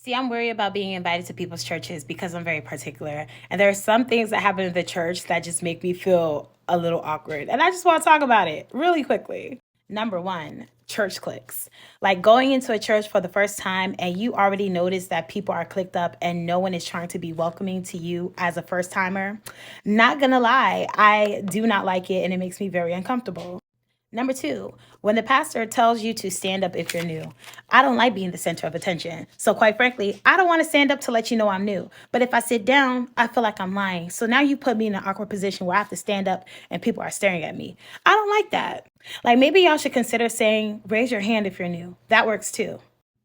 See, I'm worried about being invited to people's churches because I'm very particular. And there are some things that happen in the church that just make me feel a little awkward. And I just want to talk about it really quickly. Number one, church cliques. Like going into a church for the first time and you already notice that people are clicked up and no one is trying to be welcoming to you as a first timer. Not gonna lie, I do not like it and it makes me very uncomfortable. Number two, when the pastor tells you to stand up if you're new. I don't like being the center of attention. So, quite frankly, I don't want to stand up to let you know I'm new. But if I sit down, I feel like I'm lying. So now you put me in an awkward position where I have to stand up and people are staring at me. I don't like that. Like maybe y'all should consider saying, raise your hand if you're new. That works too.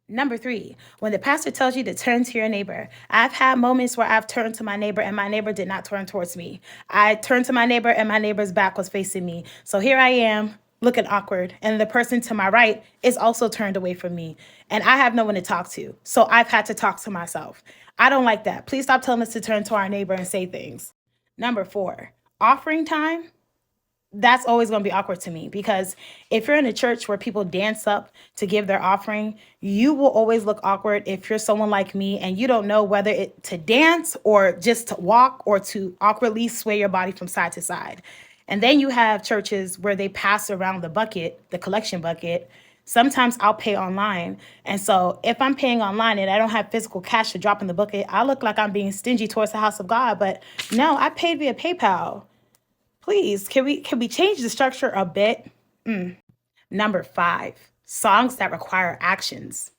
Number three, when the pastor tells you to turn to your neighbor, I've had moments where I've turned to my neighbor and my neighbor did not turn towards me. I turned to my neighbor and my neighbor's back was facing me. So here I am looking awkward. And the person to my right is also turned away from me. And I have no one to talk to. So I've had to talk to myself. I don't like that. Please stop telling us to turn to our neighbor and say things. Number four, offering time, that's always going to be awkward to me because if you're in a church where people dance up to give their offering, you will always look awkward if you're someone like me and you don't know whether it to dance or just to walk or to awkwardly sway your body from side to side. And then you have churches where they pass around the bucket, the collection bucket. Sometimes I'll pay online. And so if I'm paying online and I don't have physical cash to drop in the bucket, I look like I'm being stingy towards the house of God. But no, I paid via PayPal. Please, can we change the structure a bit? Number five, songs that require actions.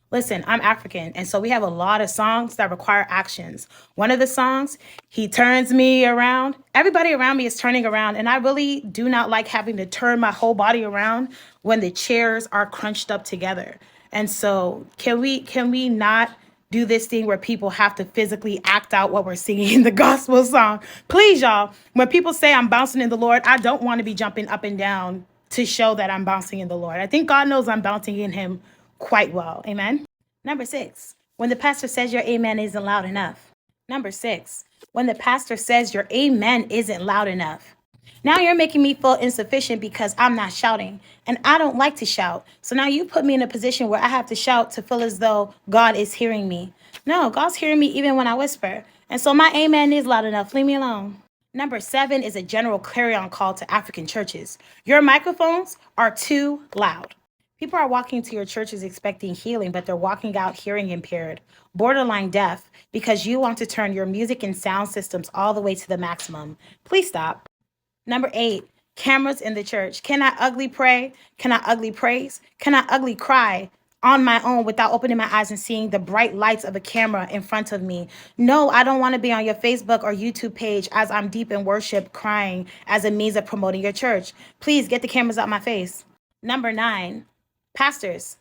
Listen, I'm African, and so we have a lot of songs that require actions. One of the songs, he turns me around. Everybody around me is turning around, and I really do not like having to turn my whole body around when the chairs are crunched up together. And so, can we not do this thing where people have to physically act out what we're singing in the gospel song? Please, y'all. When people say I'm bouncing in the Lord, I don't want to be jumping up and down to show that I'm bouncing in the Lord. I think God knows I'm bouncing in Him quite well. Amen. Number six, when the pastor says your amen isn't loud enough. Number six, when the pastor says your amen isn't loud enough. Now you're making me feel insufficient because I'm not shouting and I don't like to shout. So now you put me in a position where I have to shout to feel as though God is hearing me. No, God's hearing me even when I whisper. And so my amen is loud enough. Leave me alone. Number seven is a general clarion call to African churches. Your microphones are too loud. People are walking to your churches expecting healing, but they're walking out hearing impaired, borderline deaf, because you want to turn your music and sound systems all the way to the maximum. Please stop. Number eight, cameras in the church. Can I ugly pray? Can I ugly praise? Can I ugly cry on my own without opening my eyes and seeing the bright lights of a camera in front of me? No, I don't want to be on your Facebook or YouTube page as I'm deep in worship crying as a means of promoting your church. Please get the cameras out my face. Number nine, pastors,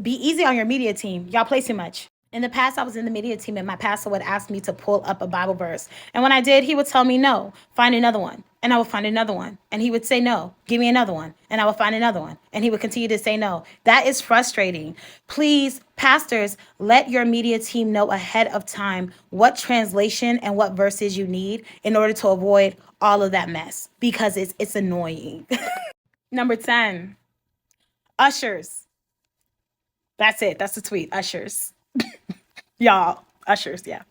be easy on your media team. Y'all play too much. In the past, I was in the media team and my pastor would ask me to pull up a Bible verse. And when I did, he would tell me, no, find another one. And I would find another one. And he would say, no, give me another one. And I would find another one. And he would continue to say no. That is frustrating. Please, pastors, let your media team know ahead of time what translation and what verses you need in order to avoid all of that mess because it's annoying. Number 10, ushers. That's it. That's the tweet. Ushers. Y'all, ushers, yeah.